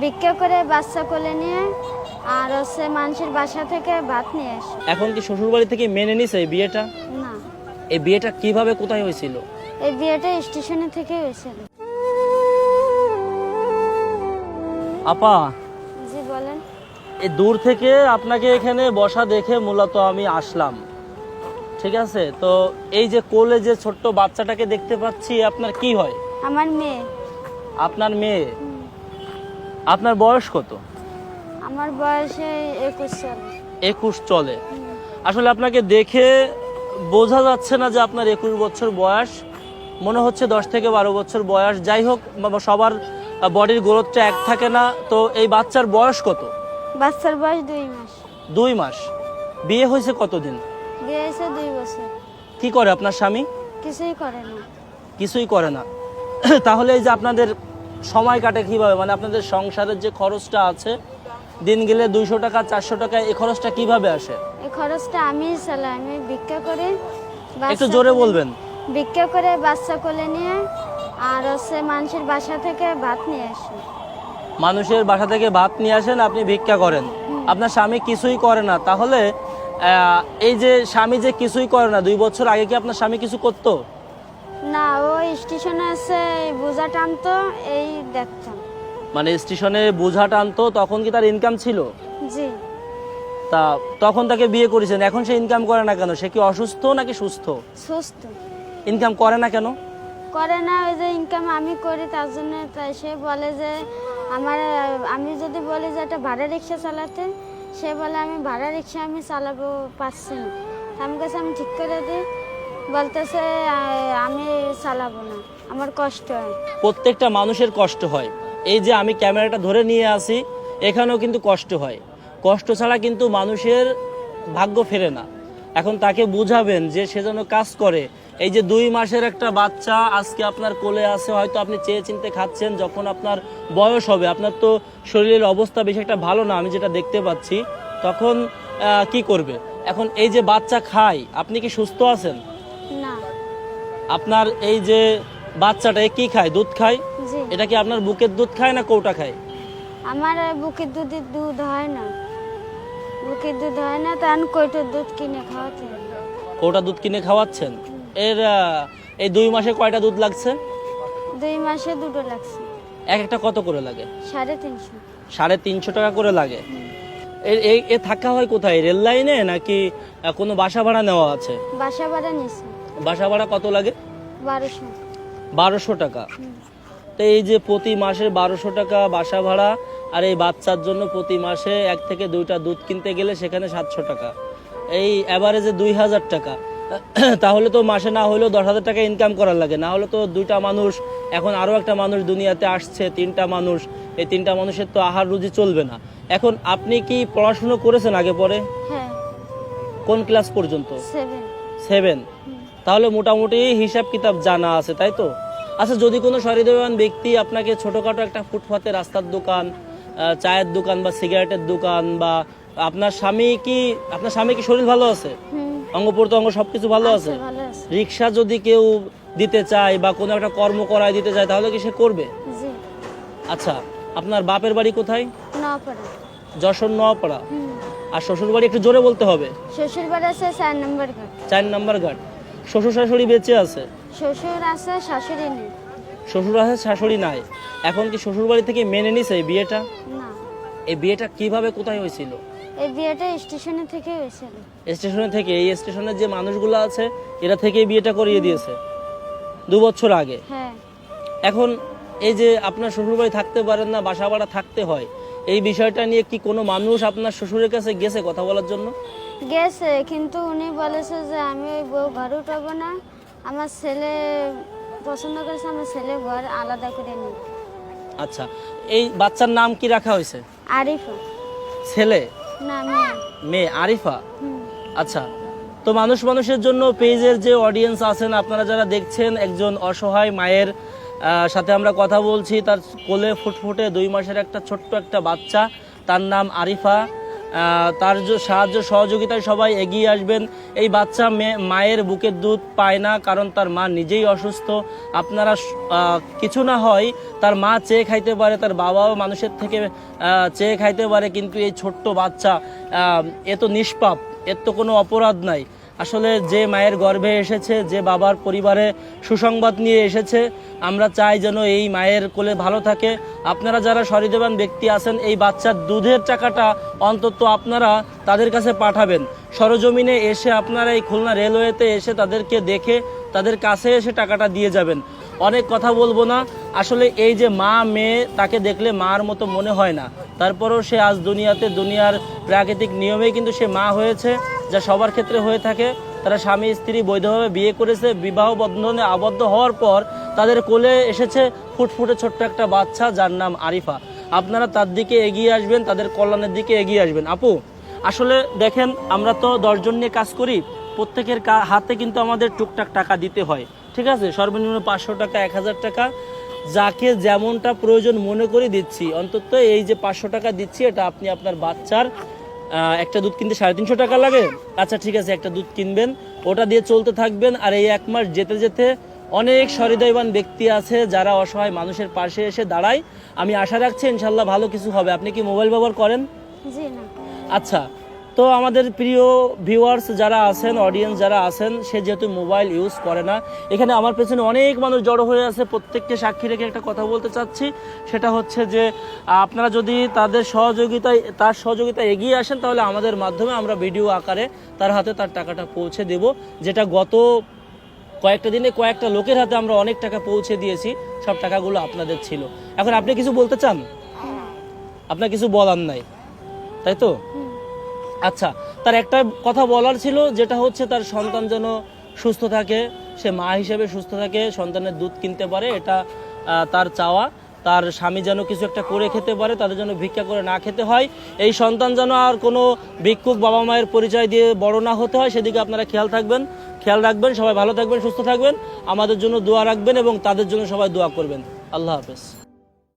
ভিক্ষা করে বাচ্চা কোলে নিয়ে আর হচ্ছে মানুষের বাসা থেকে ভাত নিয়ে আসে। এখন কি শ্বশুর বাড়ি থেকে মেনে নিছে এই বিয়েটা? না, এই বিয়েটা কিভাবে কোথায় হয়েছিল? এই বিয়েটা স্টেশনে থেকে হয়েছিল। আপা, জি বলেন। এই দূর থেকে আপনাকে এখানে বসা দেখে মূলত আমি আসলাম, ঠিক আছে? তো এই যে কোলে যে ছোট্ট বাচ্চাটাকে দেখতে পাচ্ছি, আপনার কি হয়? আমার মেয়ে। আপনার মেয়ে? আপনার বয়স কত? আমার বয়সে 21 সাল। 21 চলে। আসলে আপনাকে দেখে বোঝা যাচ্ছে না যে আপনার 21 বছর বয়স, মনে হচ্ছে 10 থেকে 12 বছর বয়স। যাই হোক, সবার বডির গ্রোথটা এক থাকে না। তো এই বাচ্চার বয়স কত? বাচ্চার বয়স 2 মাস। 2 মাস। বিয়ে হয়েছে কতদিন? বিয়ে হয়েছে 2 বছর। কি করে আপনার স্বামী? কিছুই করে না। কিছুই করে না। তাহলে এই যে আপনাদের সময় কাটে কিভাবে? মানে আপনাদের সংসারের যে খরচটা আছে, দিন গেলে 200 টাকা 400 টাকা, এই খরচটা কিভাবে আসে? এই খরচটা আমি চালাই। আমি ভিক্ষা করে একটু জোরে বলবেন। ভিক্ষা করে বাচ্চা কোলে নিয়ে আর হচ্ছে মানুষের বাসা থেকে ভাত নিয়ে আসি। মানুষের বাসা থেকে ভাত নিয়ে আসেন, আপনি ভিক্ষা করেন। আপনার স্বামী কিছুই করে না। তাহলে এই যে স্বামী যে কিছুই করে না, 2 বছর আগে কি আপনার স্বামী কিছু করতো? না, ও স্টেশনে আছে বোঝা টানতো, এই দেখতাম। মানে স্টেশনে বোঝা টানতো, তখন কি তার ইনকাম ছিল? জি। তা তখন তাকে বিয়ে করেছেন, এখন সে ইনকাম করে না কেন? সে কি অসুস্থ নাকি সুস্থ? সুস্থ। ইনকাম করে না কেন? করে না, ওই যে ইনকাম আমি করি তার জন্য। তাই সে বলে যে আমি যদি বলি যে একটা ভাড়া রিক্সা চালাতে, সে বলে আমি ভাড়া রিক্সা আমি চালাবো পারছি না। আমি কাছে আমি ঠিক করে দিই, বলতেছে আমি চালাবো না, আমার কষ্ট হয়। প্রত্যেকটা মানুষের কষ্ট হয়। এই যে আমি ক্যামেরাটা ধরে নিয়ে আসি, এখানেও কিন্তু কষ্ট হয়। কষ্ট ছাড়া কিন্তু মানুষের ভাগ্য ফেরে না। এখন তাকে বুঝাবেন যে সে যেন কাজ করে। এই যে 2 মাসের একটা বাচ্চা আজকে আপনার কোলে আছে, হয়তো আপনি চেয়ে চিনতে খাচ্ছেন। যখন আপনার বয়স হবে, আপনার তো শরীরের অবস্থা বেশি একটা ভালো না, আমি যেটা দেখতে পাচ্ছি, তখন কি করবে? এখন এই যে বাচ্চা খায়, আপনি কি সুস্থ আছেন? না। আপনার এই যে বাচ্চাটা কি খায়? দুধ খায়? জি। এটা কি আপনার বুকের দুধ খায় না কৌটা খায়? আমার বুকের দুধ হয় না। বুকের দুধ হয় না, তাই আমি কৌটোর দুধ কিনে খাওয়াতে হয়। কৌটা দুধ কিনে খাওয়াচ্ছেন? এর এই 2 মাসে কয়টা দুধ লাগছে? 2 মাসে 2টো লাগছে। এক একটা কত করে লাগে? 350। 350 টাকা করে লাগে। এ থাকা হয় কোথায়? রেল লাইনে নাকি কোনো বাসা ভাড়া নেওয়া আছে? বাসা ভাড়া নিছে বাসা ভাড়া কত লাগে? 1200। 1200 টাকা। তো এই যে প্রতি মাসে 1200 টাকা বাসা ভাড়া, আর এই বাচ্চার জন্য প্রতি মাসে 1 থেকে 2টা দুধ কিনতে গেলে সেখানে 700 টাকা, এই অ্যাভারেজে 2000 টাকা। তাহলে তো মাসে না হলেও 10,000 টাকা ইনকাম করার লাগে। না হলে তো 2টা মানুষ, এখন আরও একটা মানুষ দুনিয়াতে আসছে, 3টা মানুষ, এই 3টা মানুষের তো আহার রুজি চলবে না। এখন আপনি কি পড়াশুনো করেছেন আগে পরে? হ্যাঁ। কোন ক্লাস পর্যন্ত? 7। 7। তাহলে মোটামুটি হিসাব কিতাব জানা আছে, তাই তো? আচ্ছা, যদি কোনো সহৃদয়বান ব্যক্তি আপনাকে ছোটখাটো একটা ফুটপাতে রাস্তার দোকান, চায়ের দোকান বা সিগারেটের দোকান, বা আপনার স্বামী কি শরীর ভালো আছে? অঙ্গ প্রত্যঙ্গ সবকিছু ভালো আছে? ভালো আছে। রিক্সা যদি কেউ দিতে চায় বা কোনো একটা কর্ম করায় দিতে চায়, তাহলে কি সে করবে? জি। আচ্ছা, আপনার বাপের বাড়ি কোথায়? নওপাড়া। যশোর নোয়াপাড়া। আর শ্বশুর বাড়ি একটু জোরে বলতে হবে। শ্বশুর বাড়ি আছে 4 নম্বর ঘাট। 4 নম্বর ঘাট। শ্বশুর শাশুড়ি বেঁচে আছে? শ্বশুর আছে, শাশুড়ি নেই। শ্বশুর আছে, শাশুড়ি নাই। এখন কি শ্বশুর বাড়ি থেকে মেনে নিছে এই বিয়েটা? না, এই বিয়েটা কিভাবে কোথায় হয়েছিল? এই বিয়েটা স্টেশনে থেকে হয়েছিল। স্টেশনে থেকে? এই স্টেশনের যে মানুষগুলো আছে, এরা থেকে বিয়েটা করিয়ে দিয়েছে 2 বছর আগে। হ্যাঁ। এখন এই যে আপনার শ্বশুর বাড়ি থাকতে পারেন না, বাসা ভাড়া থাকতে হয়, এই বিষয়টা নিয়ে কি কোনো মানুষ আপনার শ্বশুরের কাছে গেছে কথা বলার জন্য? গেছে, কিন্তু উনি বলেছে যে আমি ওই বউ ঘর উঠাবো না, আমার ছেলে পছন্দ করেছে, আমার ছেলে ঘর আলাদা করে নিই। আচ্ছা, এই বাচ্চার নাম কি রাখা হয়েছে? আরিফা। ছেলে? না, মেয়ে। মেয়ে আরিফা। আচ্ছা, তো মানুষের জন্য পেজের যে অডিয়েন্স আছেন, আপনারা যারা দেখছেন, একজন অসহায় মায়ের সাথে আমরা কথা বলছি। তার কোলে ফুটফুটে 2 মাসের একটা ছোট্ট একটা বাচ্চা, তার নাম আরিফা। তার সাহায্য সহযোগিতায় সবাই এগিয়ে আসবেন। এই বাচ্চা মায়ের বুকের দুধ পায় না, কারণ তার মা নিজেই অসুস্থ। আপনারা কিছু না হয় তার মা চেয়ে খাইতে পারে, তার বাবাও মানুষের থেকে চেয়ে খাইতে পারে, কিন্তু এই ছোট্ট বাচ্চা এ তো নিষ্পাপ, এর তো কোনো অপরাধ নাই। আসলে যে মায়ের গর্ভে এসেছে, যে বাবার পরিবারে সুসংবাদ নিয়ে এসেছে, আমরা চাই যেন এই মায়ের কোলে ভালো থাকে। আপনারা যারা সহৃদয়বান ব্যক্তি আছেন, এই বাচ্চার দুধের টাকাটা অন্তত আপনারা তাদের কাছে পাঠাবেন। সরজমিনে এসে আপনারা এই খুলনা রেলওয়েতে এসে তাদেরকে দেখে তাদের কাছে এসে টাকাটা দিয়ে যাবেন। অনেক কথা বলবো না, আসলে এই যে মা মেয়ে, তাকে দেখলে মার মতো মনে হয় না, তারপরেও সে আজ দুনিয়ার প্রাকৃতিক নিয়মেই কিন্তু সে মা হয়েছে, যা সবার ক্ষেত্রে হয়ে থাকে। তারা স্বামী স্ত্রী বৈধভাবে বিয়ে করেছে, বিবাহ বন্ধনে আবদ্ধ হওয়ার পর তাদের কোলে এসেছে ফুটফুটে ছোট্ট একটা বাচ্চা, যার নাম আরিফা। আপনারা তার দিকে এগিয়ে আসবেন, তাদের কল্যাণের দিকে এগিয়ে আসবেন। আপু, আসলে দেখেন, আমরা তো 10 জন নিয়ে কাজ করি, প্রত্যেকের হাতে কিন্তু আমাদের টুকটাক টাকা দিতে হয়, ঠিক আছে? সর্বনিম্ন 500 টাকা, 1000 টাকা, যাকে যেমনটা প্রয়োজন মনে করে দিচ্ছি। অন্তত এই যে 500 টাকা দিচ্ছি, এটা আপনি আপনার বাচ্চার একটা দুধ কিনতে 350 টাকা লাগে, আচ্ছা ঠিক আছে, একটা দুধ কিনবেন, ওটা দিয়ে চলতে থাকবেন। আর এই 1 মাস যেতে যেতে অনেক সহৃদয়বান ব্যক্তি আছে যারা অসহায় মানুষের পাশে এসে দাঁড়ায়। আমি আশা রাখছি ইনশাল্লাহ ভালো কিছু হবে। আপনি কি মোবাইল ব্যবহার করেন? জি না। আচ্ছা, তো আমাদের প্রিয় ভিউয়ার্স যারা আছেন, অডিয়েন্স যারা আছেন, সে যেহেতু মোবাইল ইউজ করে না, এখানে আমার পেছনে অনেক মানুষ জড়ো হয়ে আছে, প্রত্যেককে সাক্ষী রেখে একটা কথা বলতে চাচ্ছি। সেটা হচ্ছে যে আপনারা যদি তার সহযোগিতায় এগিয়ে আসেন, তাহলে আমাদের মাধ্যমে আমরা ভিডিও আকারে তার হাতে তার টাকাটা পৌঁছে দেব, যেটা গত কয়েকটা দিনে কয়েকটা লোকের হাতে আমরা অনেক টাকা পৌঁছে দিয়েছি। সব টাকাগুলো আপনাদের ছিল। এখন আপনি কিছু বলতে চান? আপনার কিছু বলার নাই, তাই তো? আচ্ছা, তার একটা কথা বলার ছিল, যেটা হচ্ছে তার সন্তান যেন সুস্থ থাকে, সে মা হিসেবে সুস্থ থাকে, সন্তানের দুধ কিনতে পারে, এটা তার চাওয়া। তার স্বামী যেন কিছু একটা করে খেতে পারে, তাদের যেন ভিক্ষা করে না খেতে হয়। এই সন্তান যেন আর কোনো ভিক্ষুক বাবা মায়ের পরিচয় দিয়ে বড় না হতে হয়, সেদিকে আপনারা খেয়াল রাখবেন। সবাই ভালো থাকবেন, সুস্থ থাকবেন, আমাদের জন্য দোয়া রাখবেন এবং তাদের জন্য সবাই দোয়া করবেন। আল্লাহ হাফেজ।